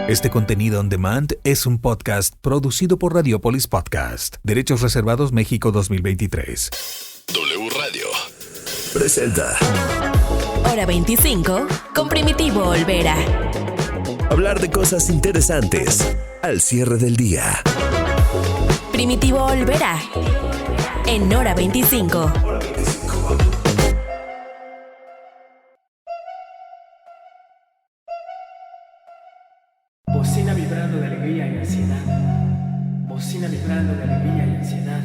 Este contenido on demand es un podcast producido por Radiopolis Podcast. Derechos reservados México 2023. W Radio presenta Hora 25 con Primitivo Olvera. hablar de cosas interesantes al cierre del día. Primitivo Olvera en Hora 25. Bocina vibrando de alegría y ansiedad. Bocina vibrando de alegría y ansiedad.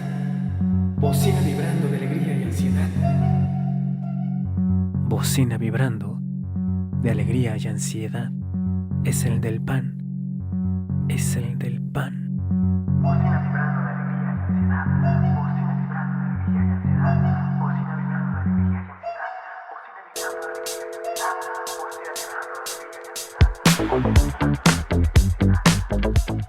Bocina vibrando de alegría y ansiedad. Bocina vibrando de alegría y ansiedad. Es el del pan. Es el del pan. Bocina vibrando de alegría y ansiedad. Bocina vibrando de alegría y ansiedad. Bocina vibrando de alegría y ansiedad. Bocina vibrando de alegría y ansiedad. Bocina vibrando de alegría y ansiedad.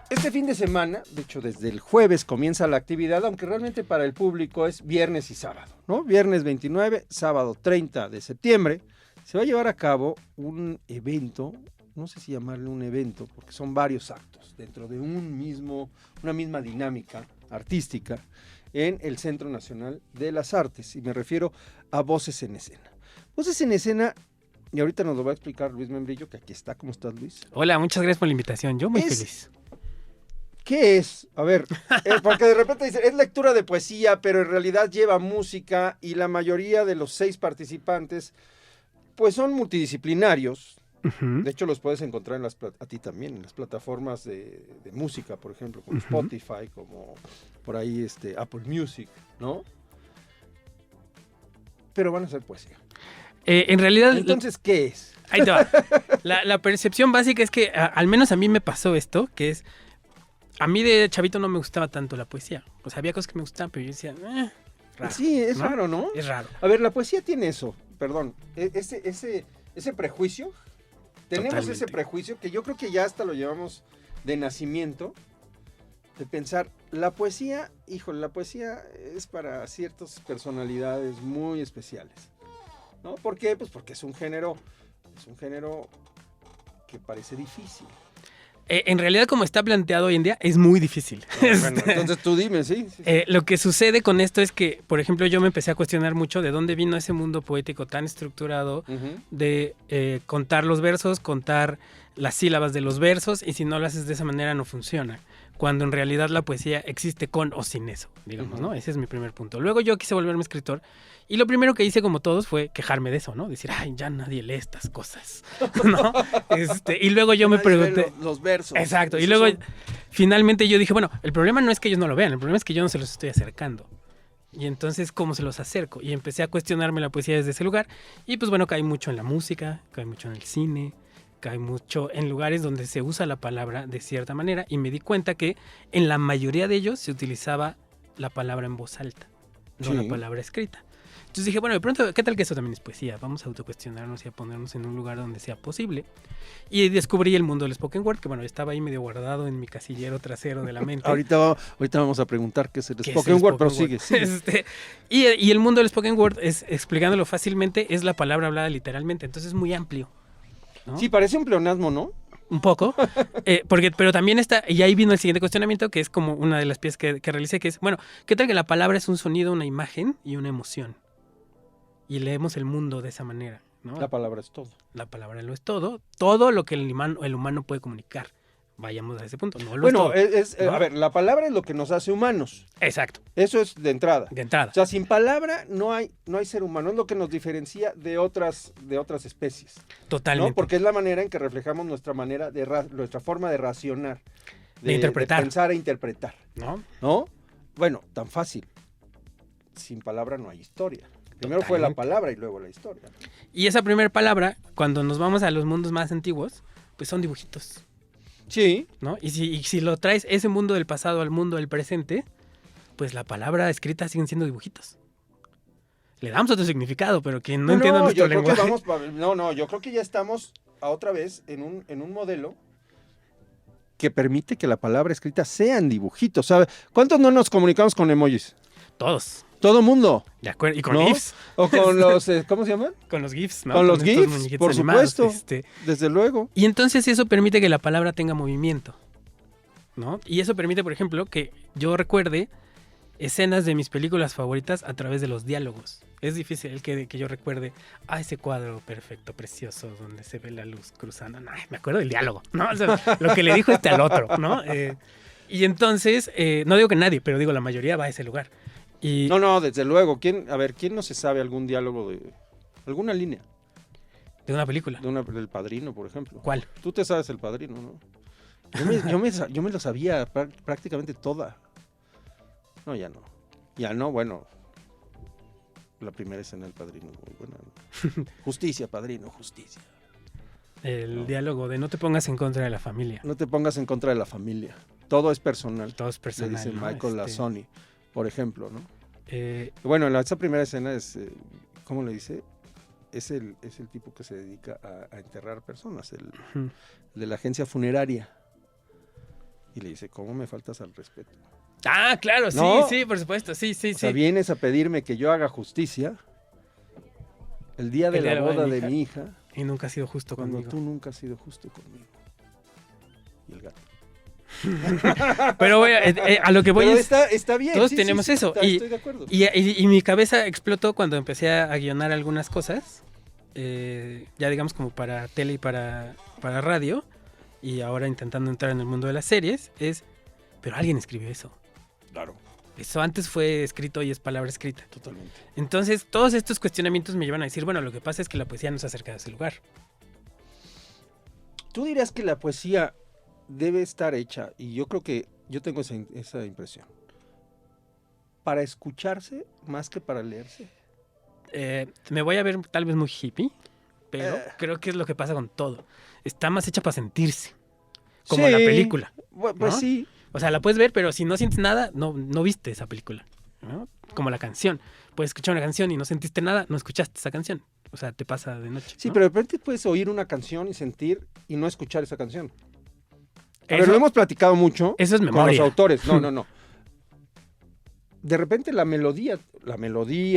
Este fin de semana, de hecho desde el jueves comienza la actividad, aunque realmente para el público es viernes y sábado, ¿no? Viernes 29, sábado 30 de septiembre, se va a llevar a cabo un evento, no sé si llamarle un evento, porque son varios actos dentro de una misma dinámica artística en el Centro Nacional de las Artes, y me refiero a Voces en Escena. Voces en Escena, y ahorita nos lo va a explicar Luis Membrillo, que aquí está. ¿Cómo estás, Luis? Hola, muchas gracias por la invitación. Yo muy feliz. ¿Qué es? A ver, porque de repente dicen, es lectura de poesía, pero en realidad lleva música y la mayoría de los 6 participantes, pues son multidisciplinarios. Uh-huh. De hecho, los puedes encontrar a ti también, en las plataformas de música, por ejemplo, como Spotify, como por ahí Apple Music, ¿no? Pero van a ser poesía. En realidad... Entonces, ¿qué es? Ahí te va. La percepción básica es que, al menos a mí me pasó esto, que es... A mí de chavito no me gustaba tanto la poesía. O sea, había cosas que me gustaban, pero yo decía, raro. Sí, es ¿no? raro, ¿no? Es raro. A ver, la poesía tiene eso, perdón, ese prejuicio. Tenemos Totalmente. ese prejuicio que yo creo que ya hasta lo llevamos de nacimiento, de pensar, la poesía es para ciertas personalidades muy especiales, ¿no? ¿Por qué? Pues porque es un género que parece difícil. En realidad, como está planteado hoy en día, es muy difícil. Bueno, entonces tú dime, sí. Lo que sucede con esto es que, por ejemplo, yo me empecé a cuestionar mucho de dónde vino ese mundo poético tan estructurado de contar los versos, contar las sílabas de los versos, y si no lo haces de esa manera no funciona. Cuando en realidad la poesía existe con o sin eso, digamos, ¿no? Ese es mi primer punto. Luego yo quise volverme escritor, y lo primero que hice, como todos, fue quejarme de eso, ¿no? Decir, ay, ya nadie lee estas cosas, ¿no? Y luego yo me pregunté... Los versos. Exacto, y Esos luego son... finalmente yo dije, bueno, el problema no es que ellos no lo vean, el problema es que yo no se los estoy acercando. Y entonces, ¿cómo se los acerco? Y empecé a cuestionarme la poesía desde ese lugar, y pues bueno, caí mucho en la música, caí mucho en el cine, cae mucho en lugares donde se usa la palabra de cierta manera, y me di cuenta que en la mayoría de ellos se utilizaba la palabra en voz alta, no la palabra escrita. Entonces dije, bueno, de pronto, ¿qué tal que eso también es poesía? Vamos a autocuestionarnos y a ponernos en un lugar donde sea posible. Y descubrí el mundo del spoken word, que bueno, estaba ahí medio guardado en mi casillero trasero de la mente. ahorita vamos a preguntar qué es el spoken word, pero sigue. Y el mundo del spoken word, explicándolo fácilmente, es la palabra hablada literalmente, entonces es muy amplio, ¿no? Sí, parece un pleonasmo, ¿no? Un poco, pero también está, y ahí vino el siguiente cuestionamiento, que es como una de las piezas que realicé, que es, bueno, ¿qué tal que la palabra es un sonido, una imagen y una emoción? Y leemos el mundo de esa manera, ¿no? La palabra es todo. La palabra lo es todo lo que el humano puede comunicar. Vayamos a ese punto, no lo Bueno, es todo. ¿No? A ver, la palabra es lo que nos hace humanos. Exacto. Eso es de entrada. De entrada. O sea, sin palabra no hay ser humano. Es lo que nos diferencia de otras especies. Totalmente. ¿No? Porque es la manera en que reflejamos nuestra forma de racionar. De interpretar. De pensar e interpretar. ¿No? Bueno, tan fácil. Sin palabra no hay historia. Primero fue la palabra y luego la historia. Y esa primera palabra, cuando nos vamos a los mundos más antiguos, pues son dibujitos. Sí. ¿No? Y si lo traes ese mundo del pasado al mundo del presente, pues la palabra escrita siguen siendo dibujitos. Le damos otro significado, pero quien no entienda nuestro lenguaje... yo creo que ya estamos otra vez en un modelo que permite que la palabra escrita sean dibujitos, ¿sabes? ¿Cuántos no nos comunicamos con emojis? Todos. Todo mundo. De acuerdo. Y con ¿No? GIFs. O con los, ¿cómo se llaman? Con los GIFs, ¿no? Con los estos GIFs, muñequitos por animados, supuesto. Desde luego. Y entonces eso permite que la palabra tenga movimiento, ¿no? Y eso permite, por ejemplo, que yo recuerde escenas de mis películas favoritas a través de los diálogos. Es difícil que yo recuerde, ese cuadro perfecto, precioso, donde se ve la luz cruzando. No, me acuerdo del diálogo, ¿no? O sea, lo que le dijo al otro, ¿no? Y entonces, no digo que nadie, pero digo la mayoría va a ese lugar. Y No, desde luego. ¿Quién no se sabe algún diálogo de alguna línea? de una película. Del Padrino, por ejemplo. ¿Cuál? Tú te sabes el Padrino, ¿no? Yo me lo sabía prácticamente toda. No, ya no. Ya no, bueno. La primera escena del Padrino, muy buena. Justicia, Padrino, justicia. El diálogo de no te pongas en contra de la familia. No te pongas en contra de la familia. Todo es personal. Todo es personal, Le dice ¿no? Michael Lazzoni, por ejemplo, ¿no? Eh, Bueno, esa primera escena es, ¿cómo le dice? Es el tipo que se dedica a enterrar personas, el de la agencia funeraria. Y le dice, ¿cómo me faltas al respeto? claro, ¿No? sí, por supuesto, sí. O sea, vienes a pedirme que yo haga justicia el día de la boda de mi hija Y nunca ha sido justo cuando conmigo. tú nunca has sido justo conmigo. Y el gato. Pero bueno, a lo que voy Pero es... está bien. todos sí, tenemos sí, eso. estoy de acuerdo. Y mi cabeza explotó cuando empecé a guionar algunas cosas, ya digamos como para tele y para radio, y ahora intentando entrar en el mundo de las series, pero alguien escribió eso. Claro, Eso antes fue escrito y es palabra escrita. totalmente. Entonces, todos estos cuestionamientos me llevan a decir, bueno, lo que pasa es que la poesía no se acerca a ese lugar. ¿Tú dirías que la poesía debe estar hecha, y yo creo que yo tengo esa impresión, para escucharse más que para leerse? Me voy a ver tal vez muy hippie, pero creo que es lo que pasa con todo. Está más hecha para sentirse, como Sí, la película. Pues ¿no? sí. O sea, la puedes ver, pero si no sientes nada, no viste esa película, ¿no? Como la canción. Puedes escuchar una canción y no sentiste nada, no escuchaste esa canción. O sea, te pasa de noche. Sí, ¿no? pero de repente puedes oír una canción y sentir y no escuchar esa canción. A ver, Eso- lo hemos platicado mucho Eso es con los memoria. autores. No. De repente la melodía,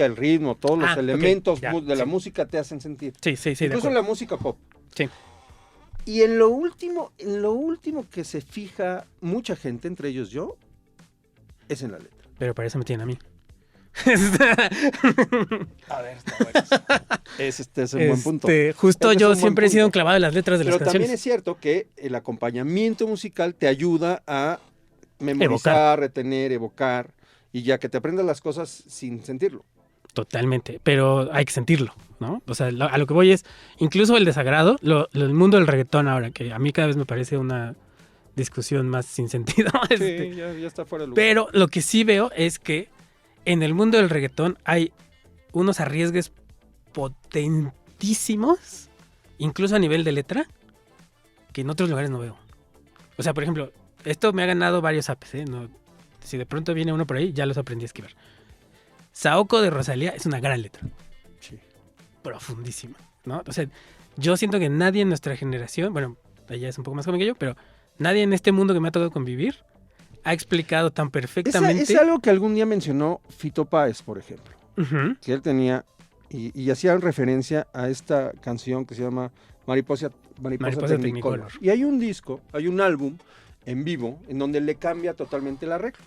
el ritmo, todos los Ok, elementos ya, de la sí. música te hacen sentir. Sí, de Incluso acuerdo. la música pop. Sí. Y en lo último que se fija mucha gente, entre ellos yo, es en la letra. Pero para eso me tienen a mí. A ver, está bueno. Este es un buen punto. Justo Este es yo un buen siempre he sido punto. un clavado de las letras de Pero las también canciones. es cierto que el acompañamiento musical te ayuda a memorizar, retener, evocar, y ya que te aprendas las cosas sin sentirlo. Totalmente, pero hay que sentirlo, ¿no? O sea, a lo que voy es, incluso el desagrado, el mundo del reggaetón ahora, que a mí cada vez me parece una discusión más sin sentido. Ya está fuera de lugar. Pero lo que sí veo es que en el mundo del reggaetón hay unos arriesgues potentísimos, incluso a nivel de letra, que en otros lugares no veo. O sea, por ejemplo, esto me ha ganado varios apes, ¿eh? No, si de pronto viene uno por ahí, ya los aprendí a esquivar. Saoko de Rosalía es una gran letra. Sí. Profundísima, ¿no? O sea, yo siento que nadie en nuestra generación, bueno, ella es un poco más joven que yo, pero nadie en este mundo que me ha tocado convivir ha explicado tan perfectamente. Es algo que algún día mencionó Fito Páez, por ejemplo, Ujú. que él tenía, y hacía referencia a esta canción que se llama Mariposa Technicolor. Technicolor. Y hay un disco, hay un álbum en vivo en donde le cambia totalmente el arreglo.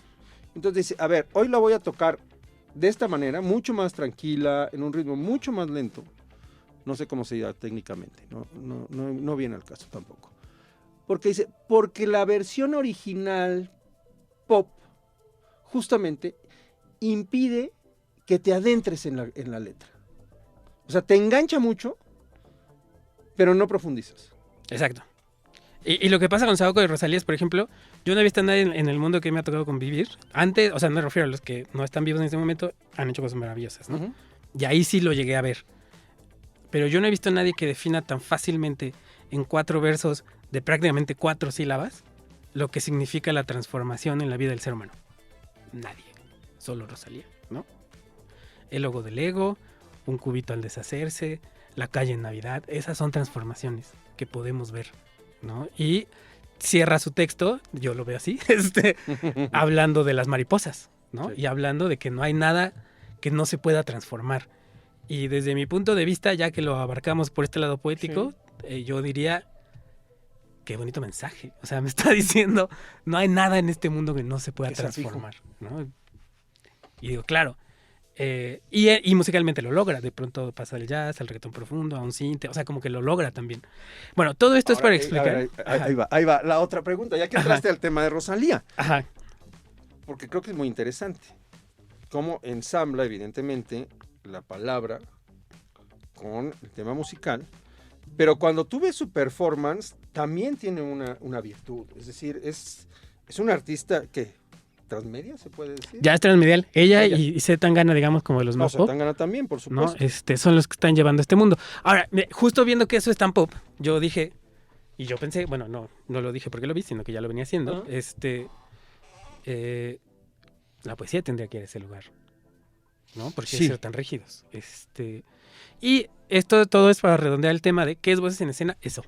Entonces dice, a ver, hoy la voy a tocar de esta manera, mucho más tranquila, en un ritmo mucho más lento. No sé cómo se llama técnicamente, no viene al caso tampoco. Porque dice, porque la versión original pop justamente impide que te adentres en la letra. O sea, te engancha mucho, pero no profundizas. Exacto. Y lo que pasa con Saoko y Rosalía es, por ejemplo, yo no he visto a nadie en el mundo que me ha tocado convivir. Antes, o sea, no me refiero a los que no están vivos en este momento, han hecho cosas maravillosas, ¿no? Ujú. Y ahí sí lo llegué a ver. Pero yo no he visto a nadie que defina tan fácilmente en 4 versos de prácticamente 4 sílabas lo que significa la transformación en la vida del ser humano. Nadie. Solo Rosalía, ¿no? El logo del ego, un cubito al deshacerse, la calle en Navidad. Esas son transformaciones que podemos ver, ¿no? Y cierra su texto, yo lo veo así, hablando de las mariposas, ¿no? Sí. Y hablando de que no hay nada que no se pueda transformar. Y desde mi punto de vista, ya que lo abarcamos por este lado poético, yo diría, qué bonito mensaje. O sea, me está diciendo, no hay nada en este mundo que no se pueda Que sea transformar, ¿no? Y digo, claro. Y musicalmente lo logra. De pronto pasa del jazz, al reggaetón profundo, a un synth. O sea, como que lo logra también. Bueno, todo esto es Ahora, para explicar. Ahí va la otra pregunta, ya que entraste al tema de Rosalía, Ajá. porque creo que es muy interesante. Cómo ensambla, evidentemente, la palabra con el tema musical, pero cuando tú ves su performance, también tiene una virtud. Es decir, es un artista que transmedia, se puede decir. Ya es transmedial. Ella Ella. y C. Tangana, digamos, como de los No, más pop, Zetangana también, por ¿no? supuesto. Son los que están llevando este mundo. Ahora, justo viendo que eso es tan pop, yo dije, y yo pensé, bueno, no lo dije porque lo vi, sino que ya lo venía haciendo, la poesía tendría que ir a ese lugar, ¿no? Porque Sí. ser tan rígidos. Y esto todo es para redondear el tema de qué es Voces en Escena, eso.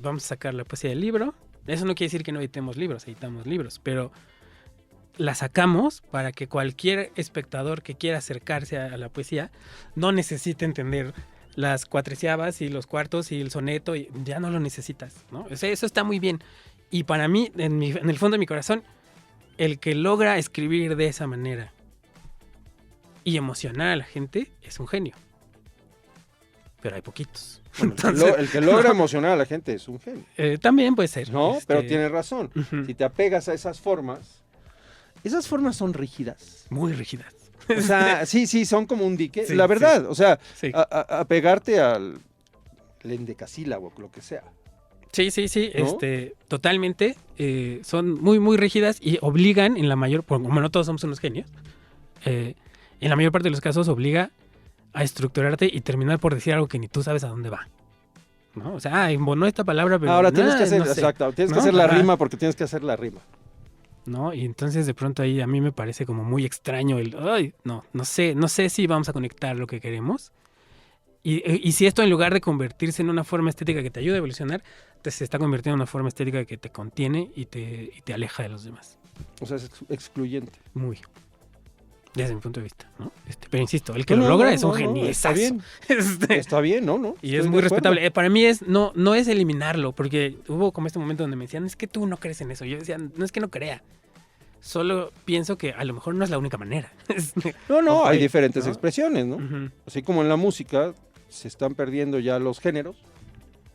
Vamos a sacar la poesía del libro. Eso no quiere decir que no editemos libros, pero la sacamos para que cualquier espectador que quiera acercarse a la poesía no necesite entender las cuatreciavas y los cuartos y el soneto, y ya no lo necesitas, ¿no? O sea, eso está muy bien. Y para mí, en el fondo de mi corazón, el que logra escribir de esa manera y emocionar a la gente es un genio. Pero hay poquitos. Bueno, Entonces, el que logra emocionar a la gente es un genio. también puede ser. No, pero tienes razón. Ujú. Si te apegas a esas formas son rígidas. Muy rígidas. O sea, sí, son como un dique. Sí, la verdad, o sea, Sí. apegarte al endecasílabo, lo que sea. Sí, ¿No? Totalmente. Son muy, muy rígidas y obligan en la mayor, como no todos somos unos genios, en la mayor parte de los casos obliga a estructurarte y terminar por decir algo que ni tú sabes a dónde va, ¿no? O sea, embonó esta palabra, pero Ahora tienes que hacer, no sé, exacto, tienes que ¿no? hacer la Ajá. rima porque tienes que hacer la rima. ¿No? Y entonces de pronto ahí a mí me parece como muy extraño no sé si vamos a conectar lo que queremos. Y si esto en lugar de convertirse en una forma estética que te ayuda a evolucionar, se está convirtiendo en una forma estética que te contiene y te aleja de los demás. O sea, es excluyente. Muy. Desde mi punto de vista, ¿no? Pero insisto, el que No, lo logra no, es un no, genio. está bien. Está bien, ¿no? Y Estoy es de muy acuerdo. respetable. Para mí no es eliminarlo, porque hubo como este momento donde me decían, es que tú no crees en eso. Yo decía, no es que no crea. Solo pienso que a lo mejor no es la única manera. No, Ok, hay diferentes ¿no? expresiones, ¿no? Ujú. Así como en la música se están perdiendo ya los géneros.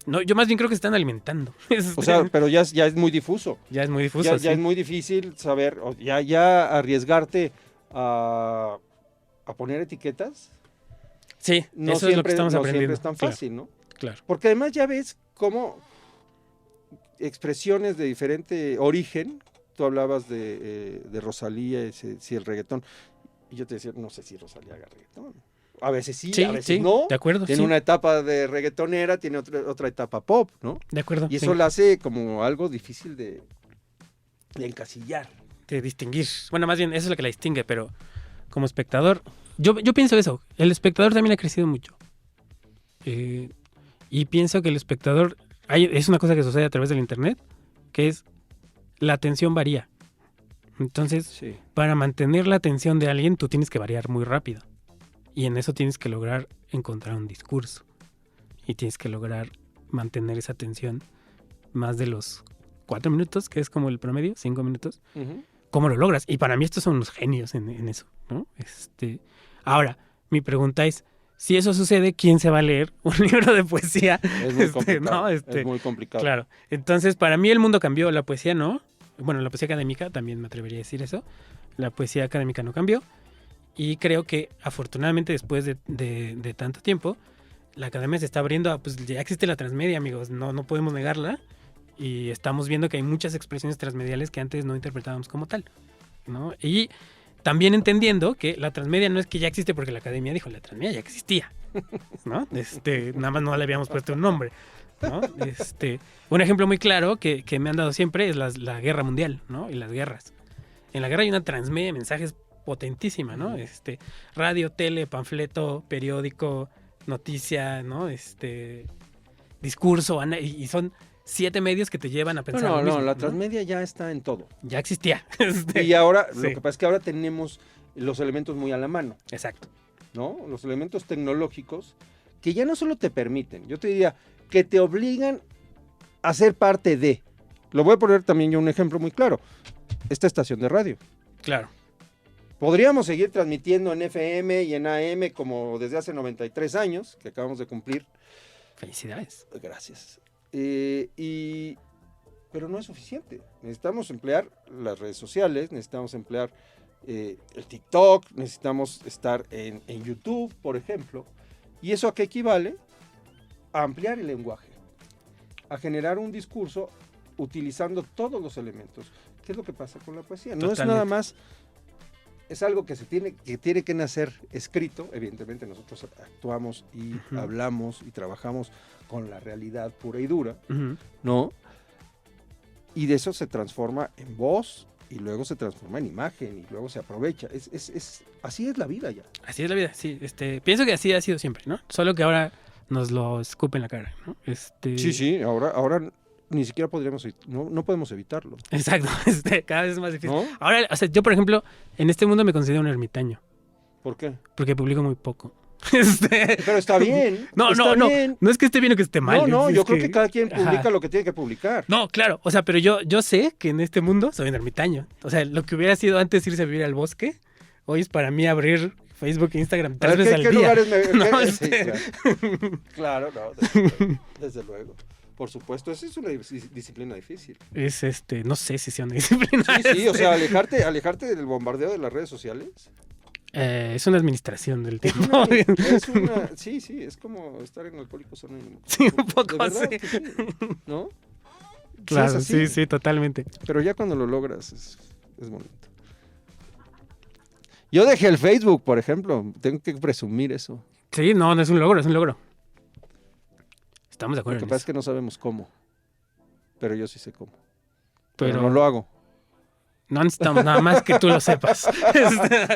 No, yo más bien creo que se están alimentando. O sea, pero ya es muy difuso. ya es muy difuso. Ya sí. es muy difícil saber, ya arriesgarte a poner etiquetas. Sí, No eso siempre, es lo que estamos no aprendiendo. siempre es tan Claro, fácil, ¿no? claro. Porque además ya ves cómo expresiones de diferente origen, tú hablabas de Rosalía, si el reggaetón, y yo te decía, no sé si Rosalía haga reggaetón. A veces sí, a veces no. De acuerdo, Tiene sí. una etapa de reggaetonera, tiene otra etapa pop, ¿no? De acuerdo. Y eso sí. la hace como algo difícil de encasillar. De distinguir. Bueno, más bien, eso es lo que la distingue, pero como espectador, yo pienso eso. El espectador también ha crecido mucho. Y pienso que el espectador, es una cosa que sucede a través del internet, que es la atención varía. Entonces, Sí. para mantener la atención de alguien, tú tienes que variar muy rápido. Y en eso tienes que lograr encontrar un discurso. Y tienes que lograr mantener esa atención más de los 4 minutos, que es como el promedio, 5 minutos. ¿Cómo lo logras? Y para mí estos son unos genios en eso, ¿no? Ahora, mi pregunta es, si eso sucede, ¿quién se va a leer un libro de poesía? Es muy complicado. ¿no? Es muy complicado. Claro. Entonces, para mí el mundo cambió, la poesía no. Bueno, la poesía académica, también me atrevería a decir eso. La poesía académica no cambió. Y creo que, afortunadamente, después de tanto tiempo, la academia se está abriendo a, pues ya existe la transmedia, amigos, no podemos negarla. Y estamos viendo que hay muchas expresiones transmediales que antes no interpretábamos como tal, ¿no? Y también entendiendo que la transmedia no es que ya existe porque la academia dijo, la transmedia ya existía, ¿no? Nada más no le habíamos puesto un nombre, ¿no? Un ejemplo muy claro que me han dado siempre es la guerra mundial, ¿no? Y las guerras. En la guerra hay una transmedia de mensajes potentísima, ¿no? Radio, tele, panfleto, periódico, noticia, ¿no? Discurso, y son 7 medios que te llevan a pensar No, lo mismo, la ¿no? transmedia ya está en todo. Ya existía. Y ahora, Sí. lo que pasa es que ahora tenemos los elementos muy a la mano, Exacto. ¿no? Los elementos tecnológicos que ya no solo te permiten, yo te diría, que te obligan a ser parte de. Lo voy a poner también yo un ejemplo muy claro. Esta estación de radio. Claro. Podríamos seguir transmitiendo en FM y en AM como desde hace 93 años, que acabamos de cumplir. Felicidades. Gracias. Pero no es suficiente. Necesitamos emplear las redes sociales, necesitamos emplear el TikTok, necesitamos estar en YouTube, por ejemplo. ¿Y eso a qué equivale? A ampliar el lenguaje, a generar un discurso utilizando todos los elementos. ¿Qué es lo que pasa con la poesía? No es nada más, es algo que tiene que nacer escrito. Evidentemente nosotros actuamos y hablamos y trabajamos con la realidad pura y dura, ¿no? Y de eso se transforma en voz y luego se transforma en imagen y luego se aprovecha. Así es la vida ya. Así es la vida, sí. Pienso que así ha sido siempre, ¿no? Solo que ahora nos lo escupe en la cara, ¿no? Sí, ahora ni siquiera no podemos evitarlo. Exacto, cada vez es más difícil. ¿No? Ahora, o sea, yo, por ejemplo, en este mundo me considero un ermitaño, ¿Por qué? porque publico muy poco. Pero está bien. No es que esté bien o que esté mal. Yo creo que cada quien publica lo que tiene que publicar. No, claro, o sea, pero yo sé que en este mundo soy un ermitaño. O sea, lo que hubiera sido antes irse a vivir al bosque, hoy es para mí abrir Facebook e Instagram 3 veces al ¿Qué día. lugares No, sí, claro, desde luego. Por supuesto, esa es una disciplina difícil. Es no sé si sea una disciplina. Sí, o sea, alejarte del bombardeo de las redes sociales. Es una administración del Es tiempo. sí, es como estar en Alcohólicos Anónimos. Sí, un poco De verdad, así. que sí, ¿no? Claro, es así. sí, totalmente. Pero ya cuando lo logras es bonito. Yo dejé el Facebook, por ejemplo. Tengo que presumir eso. Sí, no es un logro, es un logro. Estamos de Lo acuerdo. que en pasa es eso. que no sabemos cómo. Pero yo sí sé cómo. Pero Pero no lo hago. no necesitamos nada más que tú lo sepas.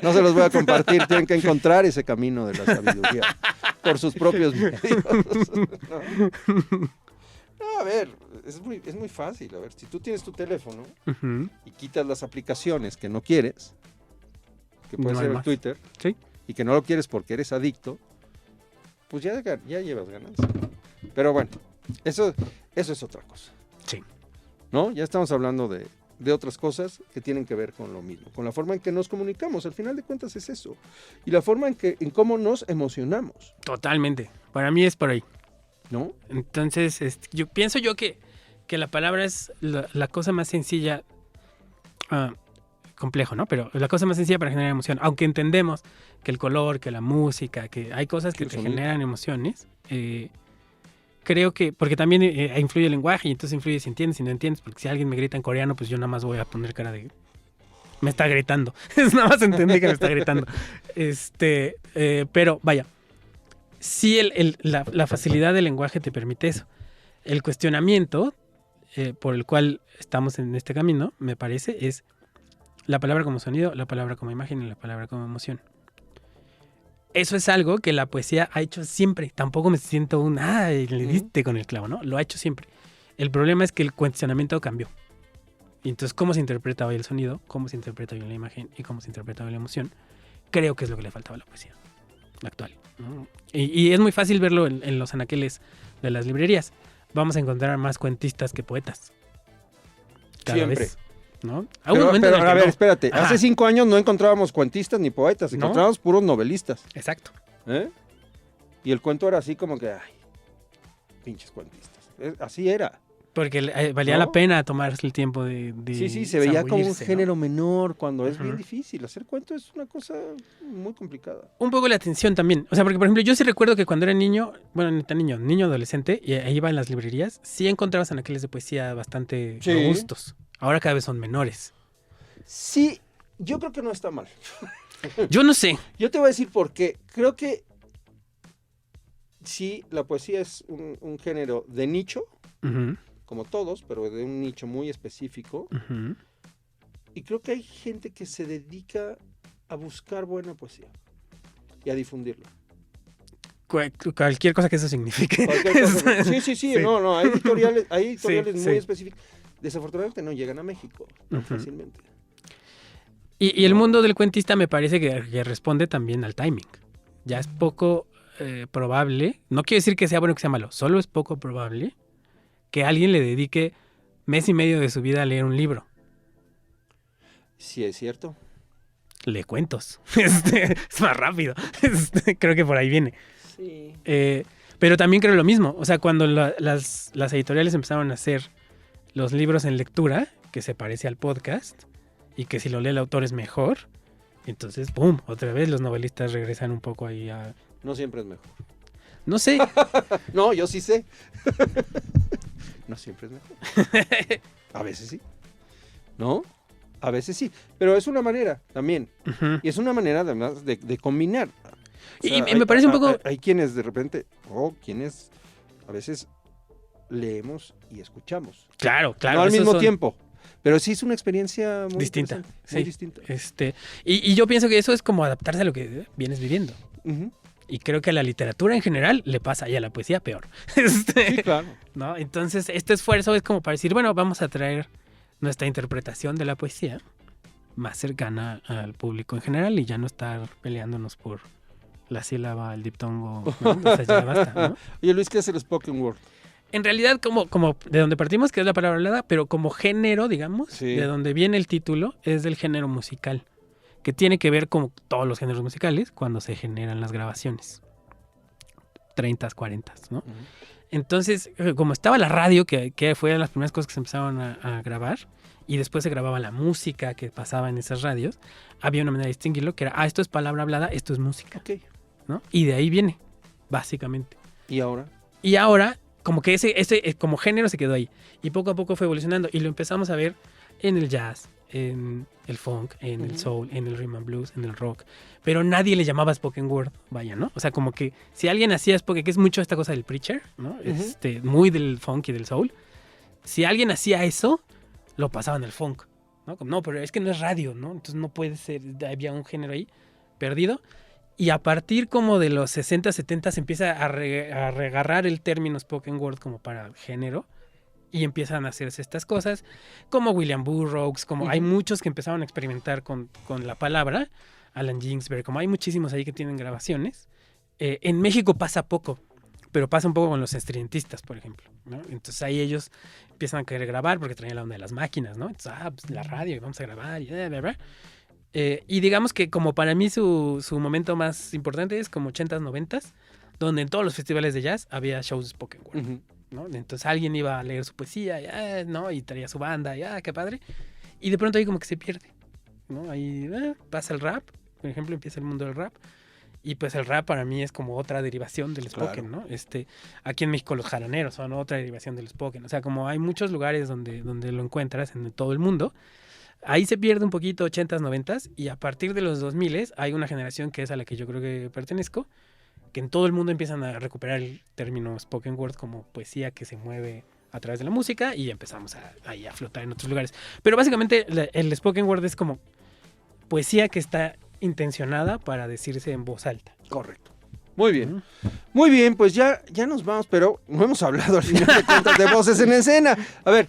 No se los voy a compartir. Tienen que encontrar ese camino de la sabiduría por sus propios medios. No, a ver, es muy fácil. A ver, si tú tienes tu teléfono Ujú. y quitas las aplicaciones que no quieres, que puede No hay ser el más. Twitter, Sí. y que no lo quieres porque eres adicto, pues ya llevas ganancia. Pero bueno, eso es otra cosa. Sí. ¿No? Ya estamos hablando de otras cosas que tienen que ver con lo mismo, con la forma en que nos comunicamos. Al final de cuentas es eso. Y la forma en cómo nos emocionamos, Totalmente. Para mí es por ahí. ¿no? Entonces, yo pienso que la palabra es la cosa más sencilla, complejo, ¿no? Pero la cosa más sencilla para generar emoción. Aunque entendemos que el color, que la música, que hay cosas que El te sonido. generan emociones, creo que, porque también influye el lenguaje y entonces influye si entiendes, si no entiendes, porque si alguien me grita en coreano, pues yo nada más voy a poner cara de... Me está gritando. Nada más entendí que me está gritando. Pero vaya, sí la facilidad del lenguaje te permite eso. El cuestionamiento por el cual estamos en este camino, me parece, es la palabra como sonido, la palabra como imagen y la palabra como emoción. Eso es algo que la poesía ha hecho siempre. Tampoco me siento le diste con el clavo, ¿no? Lo ha hecho siempre. El problema es que el cuestionamiento cambió. Y entonces, ¿cómo se interpreta hoy el sonido? ¿Cómo se interpreta hoy la imagen? ¿Y cómo se interpreta hoy la emoción? Creo que es lo que le faltaba a la poesía actual, ¿no? Y es muy fácil verlo en los anaqueles de las librerías. Vamos a encontrar más cuentistas que poetas. Cada Siempre. vez, ¿no? Pero, en el que a ver, no. espérate. Ajá. Hace 5 años no encontrábamos cuentistas ni poetas, ¿No? encontrábamos puros novelistas. Exacto. ¿Eh? Y el cuento era así como que, ay, pinches cuentistas. Así era. Porque valía ¿No? la pena tomarse el tiempo de Sí, se veía como un zambullirse, ¿no? género menor cuando es bien Ujú. difícil. Hacer cuento es una cosa muy complicada. Un poco la atención también. O sea, porque por ejemplo, yo sí recuerdo que cuando era niño, bueno, no tan niño adolescente, y ahí iba en las librerías, sí encontrabas anaqueles de poesía bastante Sí. robustos. Ahora cada vez son menores. Sí, yo creo que no está mal. Yo no sé. Yo te voy a decir por qué. Creo que sí, la poesía es un género de nicho, Ujú, como todos, pero de un nicho muy específico. ujú. Y creo que hay gente que se dedica a buscar buena poesía y a difundirla. cualquier cosa que eso signifique. Cualquier cosa. Sí, Sí. no, hay editoriales muy sí. específicas. Desafortunadamente no llegan a México tan Ujú. fácilmente. Y el mundo del cuentista me parece que responde también al timing. Ya es poco probable, no quiero decir que sea bueno o que sea malo, solo es poco probable que alguien le dedique mes y medio de su vida a leer un libro. Sí, es cierto. Lee cuentos. Es más rápido. Creo que por ahí viene. Sí. Pero también creo lo mismo. O sea, cuando las editoriales empezaron a hacer los libros en lectura, que se parece al podcast, y que si lo lee el autor es mejor, entonces, ¡pum! Otra vez los novelistas regresan un poco ahí a... No siempre es mejor. No sé. No, yo sí sé. No siempre es mejor. A veces sí. ¿No? A veces sí. Pero es una manera también. Ujú. Y es una manera además de combinar. O sea, Y me parece un poco... Hay quienes de repente, quienes a veces leemos y escuchamos. Claro, No al esos mismo son tiempo. Pero sí es una experiencia muy distinta. interesante, Sí. muy distinta. Y yo pienso que eso es como adaptarse a lo que vienes viviendo. Ujú. Y creo que a la literatura en general le pasa, y a la poesía peor. Sí, claro. ¿No? Entonces, este esfuerzo es como para decir, bueno, vamos a traer nuestra interpretación de la poesía más cercana al público en general y ya no estar peleándonos por la sílaba, el diptongo, ¿no? O sea, ya basta, ¿no? Oye, Luis, ¿qué es el spoken word? En realidad, como de donde partimos, que es la palabra hablada, pero como género, digamos, Sí. de donde viene el título, es del género musical, que tiene que ver con todos los géneros musicales cuando se generan las grabaciones. 30s, 40s, ¿no? Entonces, como estaba la radio, que fue de las primeras cosas que se empezaron a grabar, y después se grababa la música que pasaba en esas radios, había una manera de distinguirlo, que era, esto es palabra hablada, esto es música, Ok. ¿no? Y de ahí viene, básicamente. ¿Y ahora? Y ahora, como que ese como género se quedó ahí. Y poco a poco fue evolucionando. Y lo empezamos a ver en el jazz, en el funk, en el soul, en el rhythm and blues, en el rock. Pero nadie le llamaba spoken word, vaya, ¿no? O sea, como que si alguien hacía spoken, que es mucho esta cosa del preacher, ¿no? Muy del funk y del soul. Si alguien hacía eso, lo pasaban al funk, ¿no? Como, no, pero es que no es radio, ¿no? Entonces no puede ser, había un género ahí perdido. Y a partir como de los 60, 70 se empieza a reagarrar el término spoken word como para género y empiezan a hacerse estas cosas como William Burroughs, como hay muchos que empezaron a experimentar con la palabra, Alan Ginsberg, como hay muchísimos ahí que tienen grabaciones. En México pasa poco, pero pasa un poco con los estridentistas, por ejemplo, ¿no? Entonces ahí ellos empiezan a querer grabar porque traían la onda de las máquinas, ¿no? Entonces, pues la radio, y vamos a grabar, y bla, bla, bla. Y digamos que como para mí su momento más importante es como 80s, 90s, donde en todos los festivales de jazz había shows de spoken word, ¿no? Entonces alguien iba a leer su poesía, ¿no? Y traía su banda, qué padre. Y de pronto ahí como que se pierde, ¿no? Ahí pasa el rap, por ejemplo, empieza el mundo del rap. Y pues el rap para mí es como otra derivación del spoken, Claro. ¿no? Aquí en México los jaraneros son otra derivación del spoken. O sea, como hay muchos lugares donde lo encuentras en todo el mundo. Ahí se pierde un poquito 80s, 90s y a partir de los 2000 hay una generación que es a la que yo creo que pertenezco, que en todo el mundo empiezan a recuperar el término spoken word como poesía que se mueve a través de la música y empezamos ahí a flotar en otros lugares. Pero básicamente el spoken word es como poesía que está intencionada para decirse en voz alta. Correcto. Muy bien. Muy bien, pues ya nos vamos, pero no hemos hablado al final de cuentas de Voces en Escena. A ver,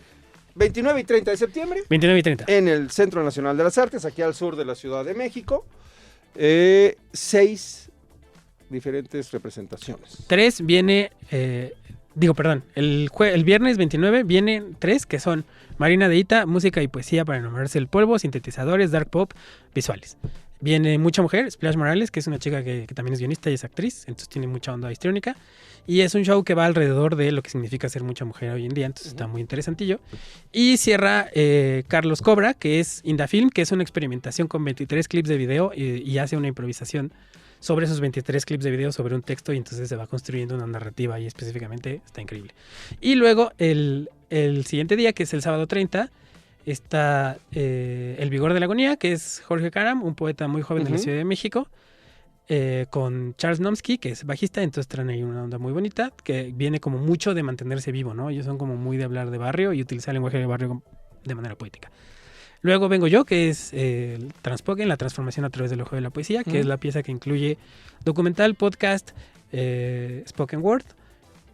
29 y 30 de septiembre 29 y 30. en el Centro Nacional de las Artes, aquí al sur de la Ciudad de México. 6 diferentes representaciones. 3 viene, el viernes 29 vienen 3 que son Marina de Ita, música y poesía para enamorarse del polvo, sintetizadores, dark pop, visuales. Viene Mucha Mujer, Splash Morales, que es una chica que también es guionista y es actriz, entonces tiene mucha onda histriónica. Y es un show que va alrededor de lo que significa ser mucha mujer hoy en día, entonces está muy interesantillo. Y cierra Carlos Cobra, que es Indafilm, que es una experimentación con 23 clips de video y hace una improvisación sobre esos 23 clips de video sobre un texto y entonces se va construyendo una narrativa y específicamente está increíble. Y luego el siguiente día, que es el sábado 30, está El Vigor de la Agonía, que es Jorge Caram, un poeta muy joven de la Ciudad de México, con Charles Nomsky, que es bajista, entonces traen ahí una onda muy bonita, que viene como mucho de mantenerse vivo, ¿no? Ellos son como muy de hablar de barrio y utilizar el lenguaje de barrio de manera poética. Luego vengo yo, que es el Transpoken, la transformación a través del ojo de la poesía, que es la pieza que incluye documental, podcast, spoken word,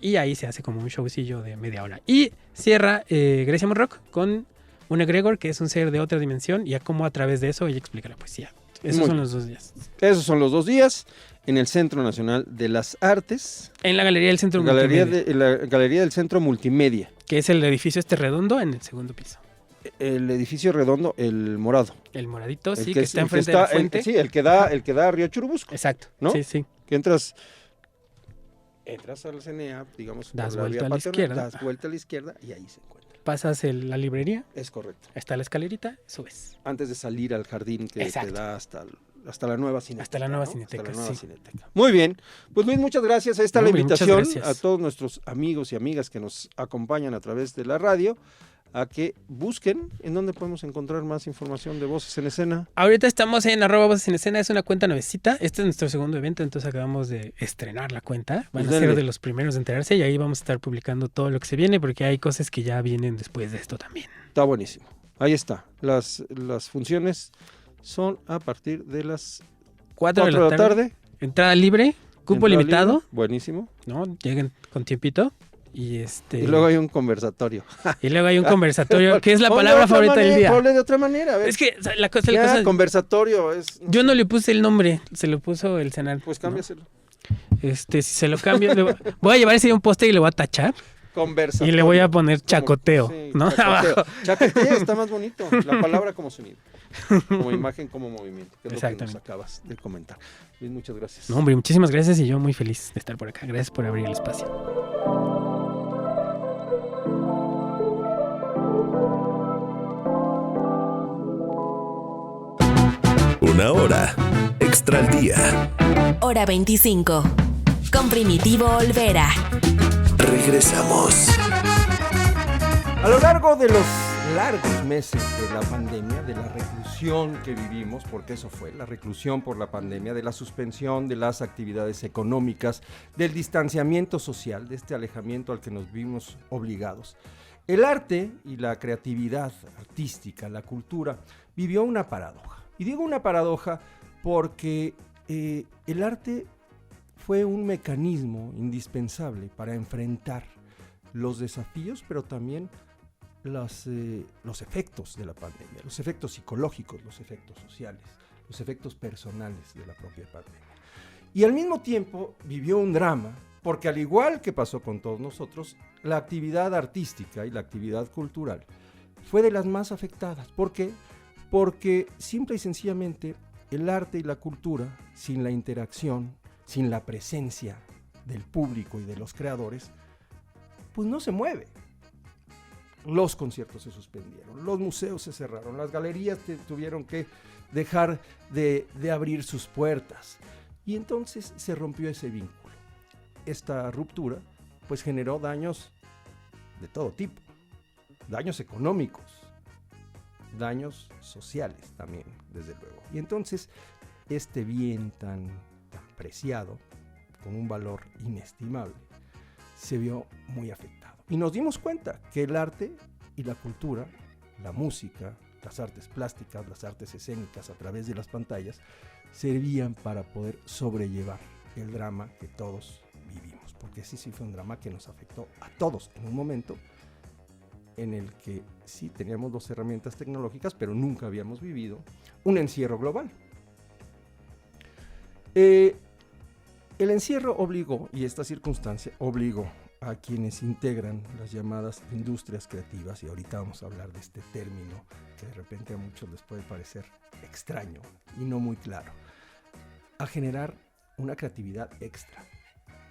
y ahí se hace como un showcillo de media hora. Y cierra Grecia Monrock con un egregor, que es un ser de otra dimensión, y a cómo a través de eso ella explica la poesía. Esos son los 2 días. Esos son los 2 días en el Centro Nacional de las Artes. En la Galería del Centro Multimedia. La Galería del Centro Multimedia. Que es el edificio redondo en el segundo piso. El edificio redondo, el morado. El moradito, sí, El que está enfrente de la fuente. el que da a Río Churubusco. Exacto, ¿no? sí. Que entras al CNA, digamos, Das por la vuelta vía a la paterna, izquierda. das vuelta a la izquierda y ahí se encuentra. Pasas la librería, Es correcto. está la escalerita, subes. Antes de salir al jardín que Exacto. te da hasta la nueva cineteca. Hasta la nueva ¿no? cineteca, Hasta la nueva sí. cineteca. Muy bien. Pues Luis, muchas gracias. Ahí está la Hombre, muchas invitación gracias. a todos nuestros amigos y amigas que nos acompañan a través de la radio a que busquen en dónde podemos encontrar más información de Voces en Escena. Ahorita estamos en @voces en escena, es una cuenta nuevecita. Este es nuestro segundo evento, entonces acabamos de estrenar la cuenta. Van Pues a ser denle. de los primeros de enterarse y ahí vamos a estar publicando todo lo que se viene, porque hay cosas que ya vienen después de esto también. Está buenísimo. Ahí está. Las funciones son a partir de las 4 4 de la tarde. Entrada libre, cupo Entrada limitado, libre. Buenísimo. ¿no? Lleguen con tiempito. Y Y luego hay un conversatorio. hay un conversatorio, que es la Ponle palabra de otra favorita del manera, día. ponle de otra manera. A ver. Es que o sea, la cosa, Ya, conversatorio es... yo no le puse el nombre, se lo puso el Senado. Pues cámbiaselo. Si se lo cambio, voy a llevar ese día un poste y le voy a tachar Conversatorio. y le voy a poner Como- chacoteo, sí, ¿no? chacoteo. Abajo. Chacoteo está más bonito. La palabra como sonido. Como imagen, como movimiento. Que es lo que nos Exactamente. acabas de comentar. Luis, muchas gracias. No, hombre, muchísimas gracias y yo muy feliz de estar por acá. Gracias por abrir el espacio. Una hora extra al día. Hora 25. Con Primitivo Olvera. Regresamos. A lo largo de los largos meses de la pandemia, de la reclusión que vivimos, porque eso fue, la reclusión por la pandemia, de la suspensión de las actividades económicas, del distanciamiento social, de este alejamiento al que nos vimos obligados, el arte y la creatividad artística, la cultura, vivió una paradoja. Y digo una paradoja porque el arte fue un mecanismo indispensable para enfrentar los desafíos, pero también los efectos de la pandemia, los efectos psicológicos, los efectos sociales, los efectos personales de la propia pandemia. Y al mismo tiempo vivió un drama, porque al igual que pasó con todos nosotros, la actividad artística y la actividad cultural fue de las más afectadas. ¿Por qué? Porque simple y sencillamente el arte y la cultura, sin la interacción, sin la presencia del público y de los creadores, pues no se mueve. Los conciertos se suspendieron, los museos se cerraron, las galerías tuvieron que dejar de abrir sus puertas. Y entonces se rompió ese vínculo. Esta ruptura pues generó daños de todo tipo, daños económicos, daños sociales también, desde luego. Y entonces este bien tan preciado, con un valor inestimable, se vio muy afectado. Y nos dimos cuenta que el arte y la cultura, la música, las artes plásticas, las artes escénicas a través de las pantallas, servían para poder sobrellevar el drama que todos vivimos. Porque sí fue un drama que nos afectó a todos en un momento en el que sí teníamos 2 herramientas tecnológicas, pero nunca habíamos vivido un encierro global. El encierro obligó, y esta circunstancia obligó a quienes integran las llamadas industrias creativas, y ahorita vamos a hablar de este término que de repente a muchos les puede parecer extraño y no muy claro, a generar una creatividad extra,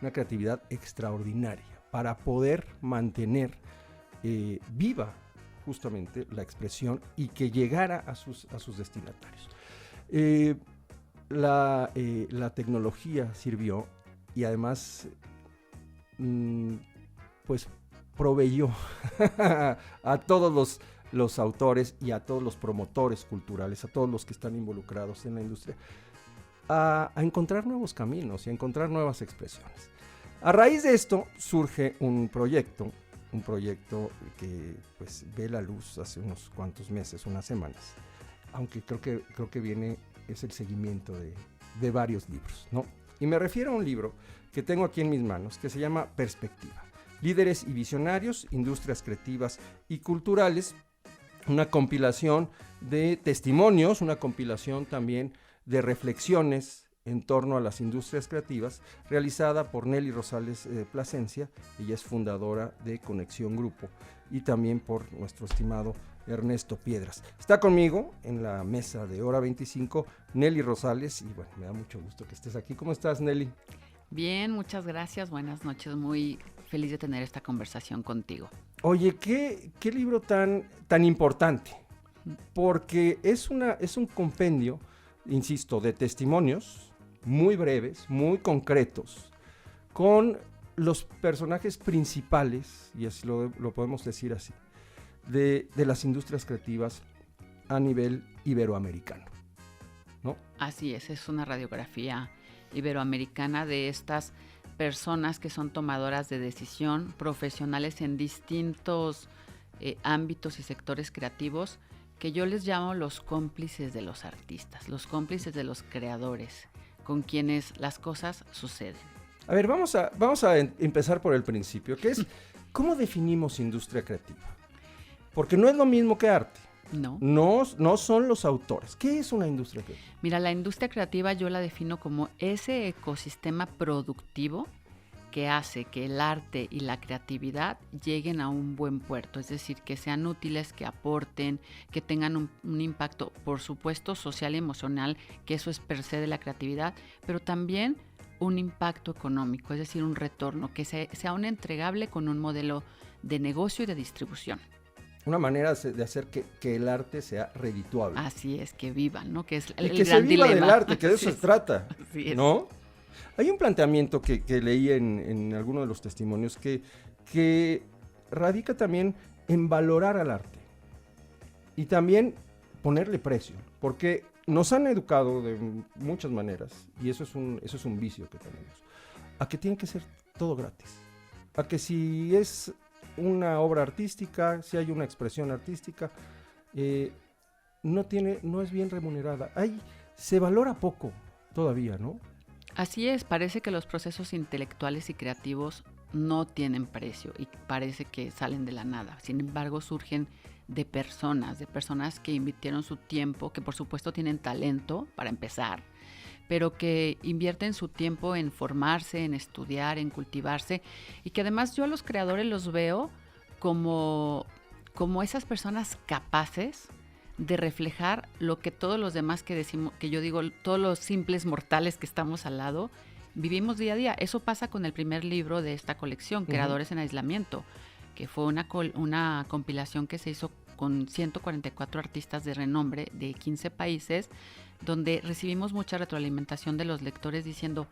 una creatividad extraordinaria para poder mantener viva justamente la expresión y que llegara a sus destinatarios. La tecnología sirvió y además pues proveyó a todos los autores y a todos los promotores culturales, a todos los que están involucrados en la industria, a encontrar nuevos caminos y a encontrar nuevas expresiones. A raíz de esto surge un proyecto un proyecto que pues ve la luz hace unos cuantos meses, unas semanas, aunque creo que es el seguimiento de varios libros, ¿no? Y me refiero a un libro que tengo aquí en mis manos, que se llama Perspectiva, Líderes y Visionarios, Industrias Creativas y Culturales, una compilación de testimonios, una compilación también de reflexiones en torno a las industrias creativas, realizada por Nelly Rosales Plasencia. Ella es fundadora de Conexión Grupo, y también por nuestro estimado Ernesto Piedras. Está conmigo en la mesa de Hora 25 Nelly Rosales, y bueno, me da mucho gusto que estés aquí. ¿Cómo estás, Nelly? Bien, muchas gracias, buenas noches, muy feliz de tener esta conversación contigo. Oye, ¿qué libro tan importante? Porque es un compendio, insisto, de testimonios muy breves, muy concretos, con los personajes principales, y así lo podemos decir así, de las industrias creativas a nivel iberoamericano, ¿no? Así es una radiografía iberoamericana de estas personas que son tomadoras de decisión, profesionales en distintos ámbitos y sectores creativos, que yo les llamo los cómplices de los artistas, los cómplices de los creadores, con quienes las cosas suceden. A ver, vamos a empezar por el principio, que es, ¿cómo definimos industria creativa? Porque no es lo mismo que arte. No son los autores. ¿Qué es una industria creativa? Mira, la industria creativa yo la defino como ese ecosistema productivo que hace que el arte y la creatividad lleguen a un buen puerto, es decir, que sean útiles, que aporten, que tengan un impacto, por supuesto, social y emocional, que eso es per se de la creatividad, pero también un impacto económico, es decir, un retorno, que sea un entregable con un modelo de negocio y de distribución. Una manera de hacer que el arte sea redituable. Así es, que vivan, ¿no? Que es el gran que se viva dilema. del arte, que de eso se trata, Así es. ¿no? Hay un planteamiento que leí en alguno de los testimonios que radica también en valorar al arte y también ponerle precio, porque nos han educado de muchas maneras, y eso es un vicio que tenemos, a que tiene que ser todo gratis, a que si es una obra artística, si hay una expresión artística, no es bien remunerada. Se valora poco todavía, ¿no? Así es, parece que los procesos intelectuales y creativos no tienen precio y parece que salen de la nada. Sin embargo, surgen de personas que invirtieron su tiempo, que por supuesto tienen talento para empezar, pero que invierten su tiempo en formarse, en estudiar, en cultivarse, y que además yo a los creadores los veo como esas personas capaces de reflejar lo que todos los demás que yo digo, todos los simples mortales que estamos al lado, vivimos día a día. Eso pasa con el primer libro de esta colección, Creadores en Aislamiento, que fue una compilación que se hizo con 144 artistas de renombre de 15 países, donde recibimos mucha retroalimentación de los lectores diciendo,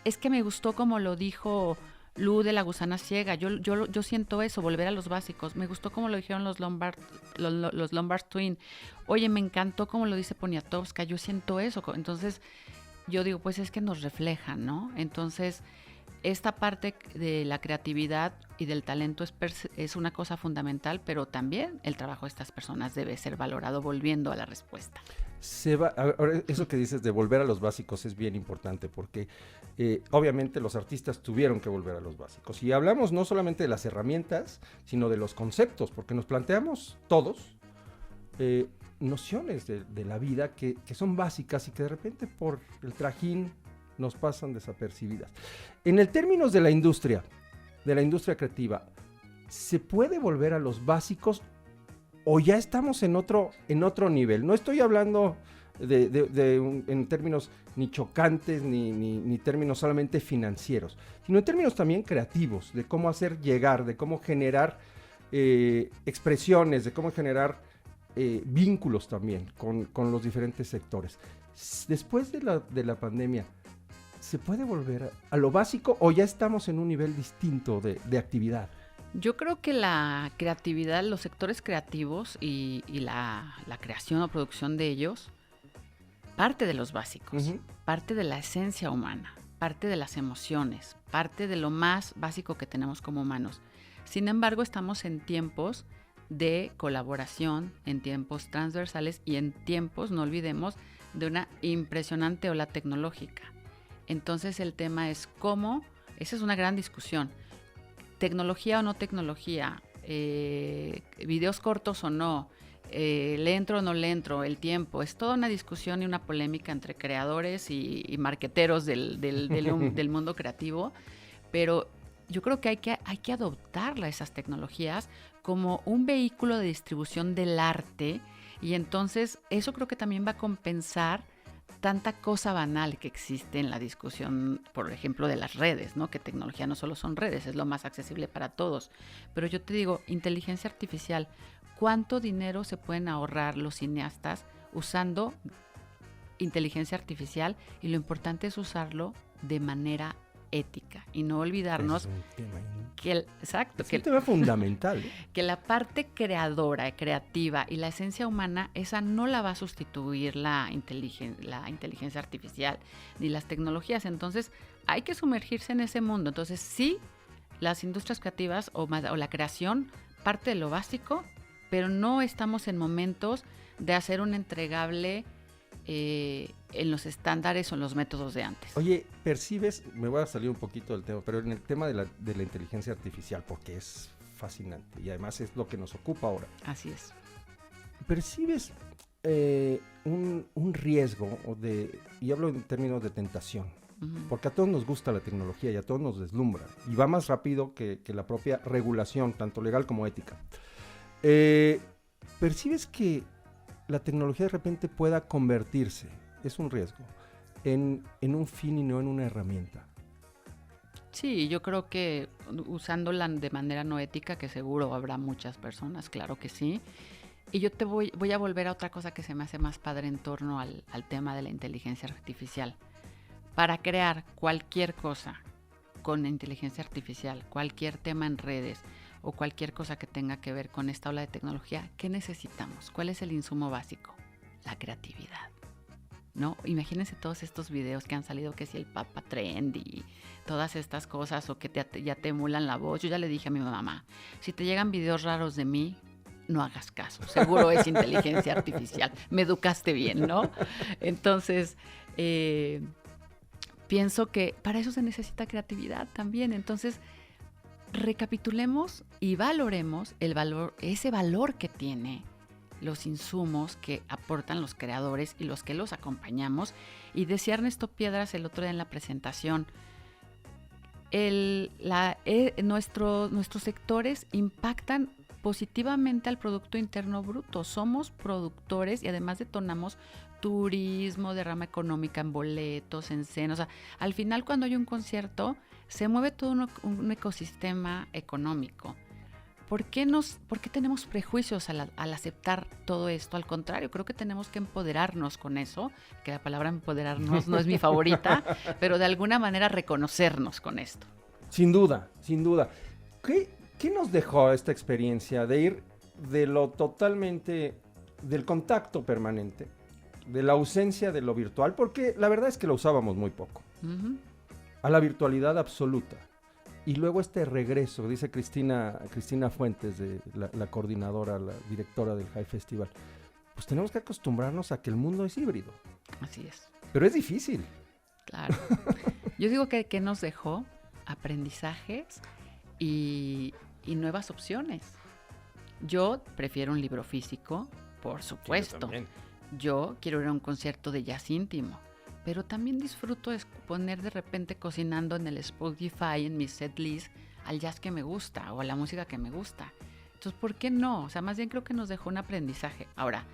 es que me gustó como lo dijo Lu de La Gusana Ciega, yo siento eso, volver a los básicos. Me gustó como lo dijeron los Lombard Twin. Oye, me encantó como lo dice Poniatowska, yo siento eso. Entonces, yo digo, pues es que nos reflejan, ¿no? Entonces, esta parte de la creatividad y del talento es una cosa fundamental, pero también el trabajo de estas personas debe ser valorado, volviendo a la respuesta. Ahora, eso que dices de volver a los básicos es bien importante, porque obviamente los artistas tuvieron que volver a los básicos. Y hablamos no solamente de las herramientas, sino de los conceptos, porque nos planteamos todos nociones de la vida que son básicas y que de repente por el trajín nos pasan desapercibidas. En el términos de la industria creativa, ¿se puede volver a los básicos o ya estamos en otro nivel? No estoy hablando en términos ni chocantes ni términos solamente financieros, sino en términos también creativos, de cómo hacer llegar, de cómo generar expresiones, de cómo generar vínculos también con los diferentes sectores. Después de la pandemia, ¿se puede volver a lo básico o ya estamos en un nivel distinto de actividad? Yo creo que la creatividad, los sectores creativos y la creación o producción de ellos, parte de los básicos, parte de la esencia humana, parte de las emociones, parte de lo más básico que tenemos como humanos. Sin embargo, estamos en tiempos de colaboración, en tiempos transversales y en tiempos, no olvidemos, de una impresionante ola tecnológica. Entonces el tema es cómo, esa es una gran discusión, tecnología o no tecnología, videos cortos o no, le entro o no le entro, el tiempo, es toda una discusión y una polémica entre creadores y marqueteros del mundo creativo, pero yo creo que hay que adoptar esas tecnologías como un vehículo de distribución del arte, y entonces eso creo que también va a compensar tanta cosa banal que existe en la discusión, por ejemplo, de las redes, ¿no? Que tecnología no solo son redes, es lo más accesible para todos. Pero yo te digo, inteligencia artificial, ¿cuánto dinero se pueden ahorrar los cineastas usando inteligencia artificial? Y lo importante es usarlo de manera ética y no olvidarnos que un tema fundamental. Que la parte creadora, creativa y la esencia humana, esa no la va a sustituir la inteligencia artificial ni las tecnologías. Entonces hay que sumergirse en ese mundo. Entonces sí, las industrias creativas o la creación parte de lo básico, pero no estamos en momentos de hacer un entregable en los estándares o en los métodos de antes. Oye, percibes, me voy a salir un poquito del tema, pero en el tema de la inteligencia artificial, porque es fascinante y además es lo que nos ocupa ahora. Así es. ¿Percibes un riesgo, y hablo en términos de tentación, porque a todos nos gusta la tecnología y a todos nos deslumbra, y va más rápido que la propia regulación, tanto legal como ética? ¿Percibes que la tecnología de repente pueda convertirse, es un riesgo, en un fin y no en una herramienta? Sí, yo creo que usándola de manera no ética, que seguro habrá muchas personas, claro que sí. Y yo voy a volver a otra cosa que se me hace más padre en torno al tema de la inteligencia artificial. Para crear cualquier cosa con inteligencia artificial, cualquier tema en redes o cualquier cosa que tenga que ver con esta ola de tecnología, ¿qué necesitamos? ¿Cuál es el insumo básico? La creatividad, ¿no? Imagínense todos estos videos que han salido, que si el Papa Trend y todas estas cosas, o que ya te emulan la voz. Yo ya le dije a mi mamá, si te llegan videos raros de mí, no hagas caso, seguro es inteligencia artificial, me educaste bien, ¿no? Entonces, pienso que para eso se necesita creatividad también. Entonces, recapitulemos y valoremos ese valor que tiene los insumos que aportan los creadores y los que los acompañamos. Y decía Ernesto Piedras el otro día en la presentación, nuestros sectores impactan positivamente al Producto Interno Bruto. Somos productores y además detonamos turismo, derrama económica en boletos, en cenas. O sea, al final, cuando hay un concierto, se mueve todo un ecosistema económico. ¿Por qué tenemos prejuicios al aceptar todo esto? Al contrario, creo que tenemos que empoderarnos con eso, que la palabra empoderarnos no es mi favorita, pero de alguna manera reconocernos con esto. Sin duda, sin duda. ¿Qué nos dejó esta experiencia de ir de lo totalmente, del contacto permanente, de la ausencia de lo virtual? Porque la verdad es que lo usábamos muy poco, a la virtualidad absoluta. Y luego este regreso, dice Cristina Fuentes, la coordinadora, la directora del High Festival, pues tenemos que acostumbrarnos a que el mundo es híbrido. Así es. Pero es difícil. Claro. Yo digo que nos dejó aprendizajes y nuevas opciones. Yo prefiero un libro físico, por supuesto. Sí, yo quiero ir a un concierto de jazz íntimo, pero también disfruto poner de repente cocinando en el Spotify, en mi setlist, al jazz que me gusta o a la música que me gusta. Entonces, ¿por qué no? O sea, más bien creo que nos dejó un aprendizaje. Ahora,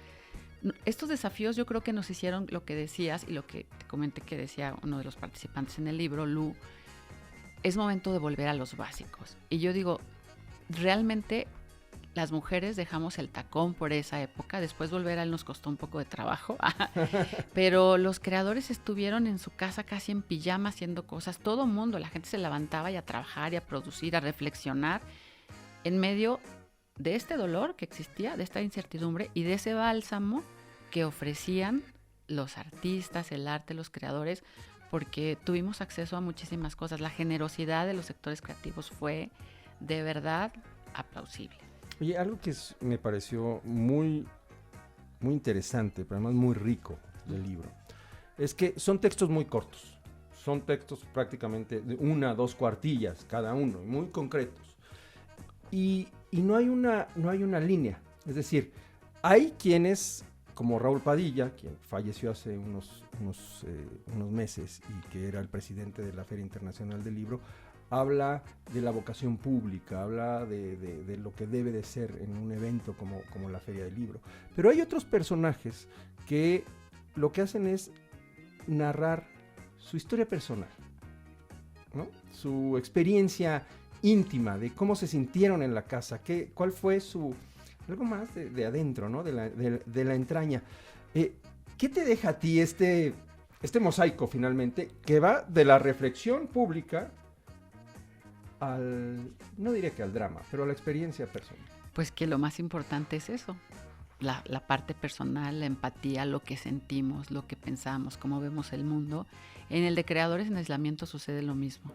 estos desafíos yo creo que nos hicieron lo que decías y lo que te comenté que decía uno de los participantes en el libro, Lu, es momento de volver a los básicos. Y yo digo, realmente las mujeres dejamos el tacón por esa época, después volver a él nos costó un poco de trabajo, pero los creadores estuvieron en su casa casi en pijama haciendo cosas, todo mundo, la gente se levantaba y a trabajar y a producir, a reflexionar en medio de este dolor que existía, de esta incertidumbre y de ese bálsamo que ofrecían los artistas, el arte, los creadores, porque tuvimos acceso a muchísimas cosas. La generosidad de los sectores creativos fue de verdad aplausible. Oye, algo que me pareció muy, muy interesante, pero además muy rico del libro, es que son textos muy cortos. Son textos prácticamente de 1 a 2 cuartillas cada uno, muy concretos. Y no hay una línea. Es decir, hay quienes, como Raúl Padilla, quien falleció hace unos meses y que era el presidente de la Feria Internacional del Libro, habla de la vocación pública, habla de lo que debe de ser en un evento como la Feria del Libro. Pero hay otros personajes que lo que hacen es narrar su historia personal, ¿no? Su experiencia íntima de cómo se sintieron en la casa, cuál fue algo más de adentro, ¿no? de la entraña. ¿Qué te deja a ti este mosaico finalmente que va de la reflexión pública no diría que al drama, pero a la experiencia personal? Pues que lo más importante es eso, la parte personal, la empatía, lo que sentimos, lo que pensamos, cómo vemos el mundo. En el de Creadores en Aislamiento sucede lo mismo.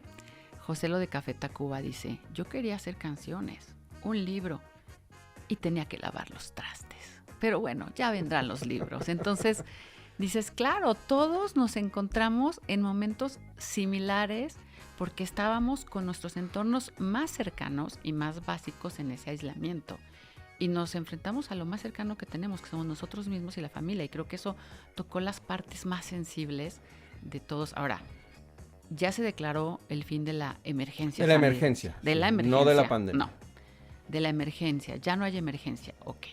José Lo de Café Tacuba dice, yo quería hacer canciones, un libro, y tenía que lavar los trastes. Pero bueno, ya vendrán los libros. Entonces, dices, claro, todos nos encontramos en momentos similares porque estábamos con nuestros entornos más cercanos y más básicos en ese aislamiento. Y nos enfrentamos a lo más cercano que tenemos, que somos nosotros mismos y la familia. Y creo que eso tocó las partes más sensibles de todos. Ahora, ya se declaró el fin de la emergencia. De la emergencia. De la emergencia. No de la pandemia. No, de la emergencia. Ya no hay emergencia. Ok.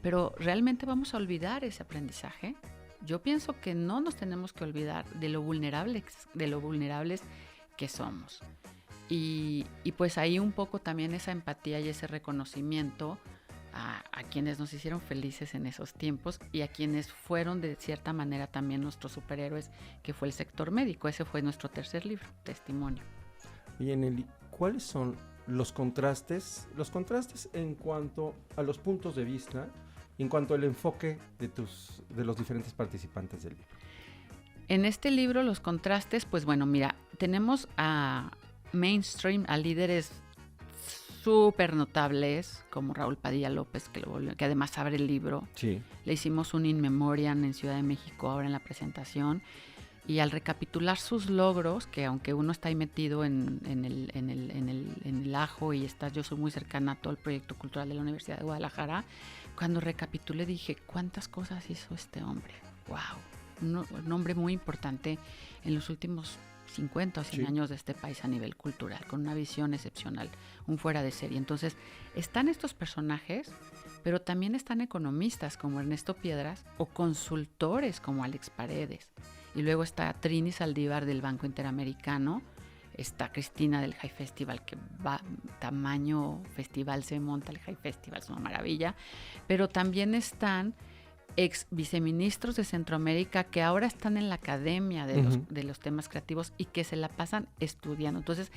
Pero ¿realmente vamos a olvidar ese aprendizaje? Yo pienso que no nos tenemos que olvidar de lo vulnerables que somos. Y pues ahí un poco también esa empatía y ese reconocimiento a quienes nos hicieron felices en esos tiempos y a quienes fueron de cierta manera también nuestros superhéroes, que fue el sector médico. Ese fue nuestro tercer libro, Testimonio. Y Nelly, ¿cuáles son los contrastes en cuanto a los puntos de vista, en cuanto al enfoque de los diferentes participantes del libro? En este libro los contrastes, pues bueno, mira, tenemos a mainstream, a líderes súper notables como Raúl Padilla López, que además abre el libro. Sí. Le hicimos un in memoriam en Ciudad de México ahora en la presentación, y al recapitular sus logros, que aunque uno está ahí metido en el ajo y yo soy muy cercana a todo el proyecto cultural de la Universidad de Guadalajara, cuando recapitulé dije, ¿cuántas cosas hizo este hombre? ¡Wow! Un hombre muy importante en los últimos 50 o 100 años de este país a nivel cultural, con una visión excepcional, un fuera de serie. Entonces, están estos personajes, pero también están economistas como Ernesto Piedras o consultores como Alex Paredes. Y luego está Trini Saldívar del Banco Interamericano, está Cristina del High Festival, que va tamaño festival, se monta el High Festival, es una maravilla. Pero también están ex viceministros de Centroamérica que ahora están en la academia de los temas creativos y que se la pasan estudiando. Entonces,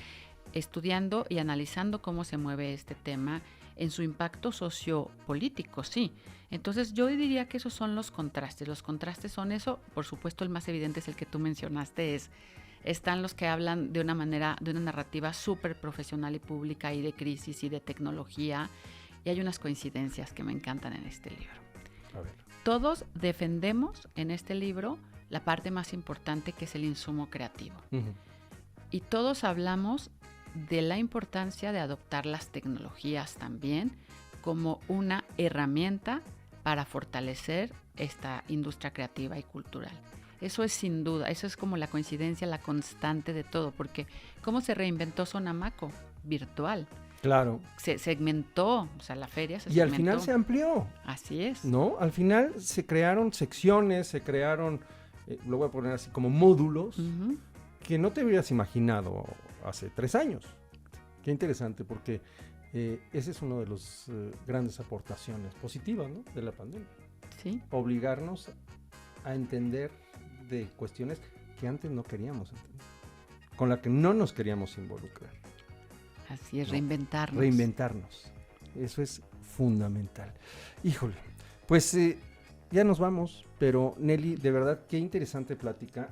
estudiando y analizando cómo se mueve este tema en su impacto sociopolítico, sí. Entonces, yo diría que esos son los contrastes. Los contrastes son eso. Por supuesto, el más evidente es el que tú mencionaste, están los que hablan de una narrativa súper profesional y pública y de crisis y de tecnología. Y hay unas coincidencias que me encantan en este libro. A ver. Todos defendemos en este libro la parte más importante, que es el insumo creativo. Uh-huh. Y todos hablamos de la importancia de adoptar las tecnologías también como una herramienta para fortalecer esta industria creativa y cultural. Eso es sin duda, eso es como la coincidencia, la constante de todo, porque ¿cómo se reinventó Sonamaco? Virtual. Claro. Se segmentó, o sea, la feria se segmentó. Y al final se amplió. Así es. ¿No? Al final se crearon secciones, se crearon, lo voy a poner así, como módulos, uh-huh, que no te hubieras imaginado hace 3 años. Qué interesante, porque ese es uno de los grandes aportaciones positivas, ¿no?, de la pandemia. Sí. Obligarnos a entender de cuestiones que antes no queríamos entender, con las que no nos queríamos involucrar. Así es, reinventarnos. Reinventarnos. Eso es fundamental. Híjole, pues ya nos vamos, pero Nelly, de verdad, qué interesante plática,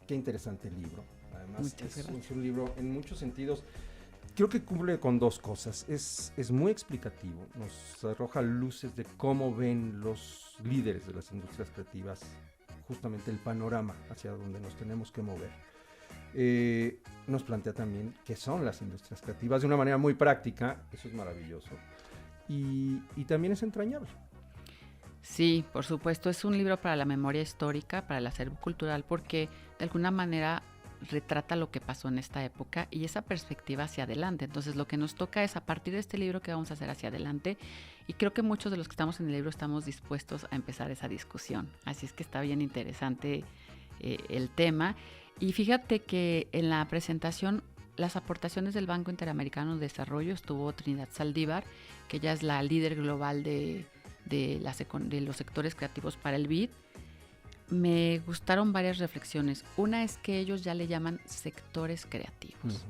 qué interesante libro. Además, es un libro en muchos sentidos Creo que cumple con dos cosas. Es muy explicativo, nos arroja luces de cómo ven los líderes de las industrias creativas justamente el panorama hacia donde nos tenemos que mover. Nos plantea también qué son las industrias creativas de una manera muy práctica, eso es maravilloso, y también es entrañable. Sí, por supuesto, es un libro para la memoria histórica, para el acervo cultural, porque de alguna manera retrata lo que pasó en esta época y esa perspectiva hacia adelante. Entonces lo que nos toca es, a partir de este libro, ¿qué vamos a hacer hacia adelante? Y creo que muchos de los que estamos en el libro estamos dispuestos a empezar esa discusión. Así es que está bien interesante el tema. Y fíjate que en la presentación, las aportaciones del Banco Interamericano de Desarrollo, estuvo Trinidad Saldívar, que ella es la líder global de los sectores creativos para el BID. Me gustaron varias reflexiones. Una es que ellos ya le llaman sectores creativos.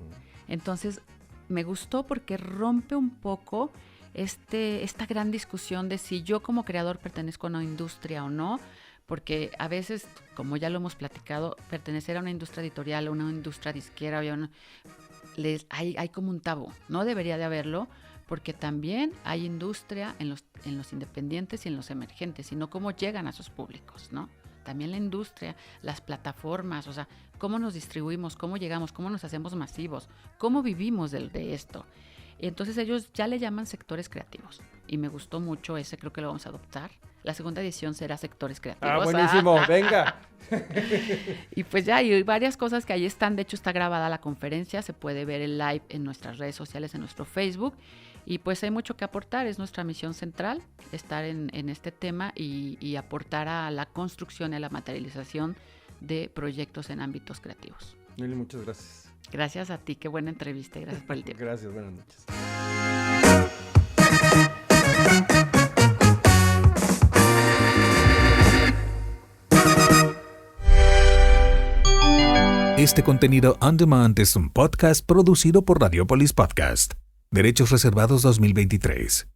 Entonces, me gustó porque rompe un poco esta gran discusión de si yo como creador pertenezco a una industria o no, porque a veces, como ya lo hemos platicado, pertenecer a una industria editorial o una industria disquera, hay como un tabú. No debería de haberlo, porque también hay industria en los independientes y en los emergentes, y no cómo llegan a sus públicos, ¿no? También la industria, las plataformas, o sea, cómo nos distribuimos, cómo llegamos, cómo nos hacemos masivos, cómo vivimos de esto. Y entonces ellos ya le llaman sectores creativos. Y me gustó mucho ese, creo que lo vamos a adoptar. La segunda edición será sectores creativos. Buenísimo, venga. Y pues ya hay varias cosas que ahí están. De hecho, está grabada la conferencia, se puede ver el live en nuestras redes sociales, en nuestro Facebook. Y pues hay mucho que aportar, es nuestra misión central, estar en este tema y aportar a la construcción y a la materialización de proyectos en ámbitos creativos. Nelly, muchas gracias. Gracias a ti, qué buena entrevista y gracias por el tiempo. Gracias, buenas noches. Este contenido on demand es un podcast producido por Radiopolis Podcast. Derechos reservados 2023.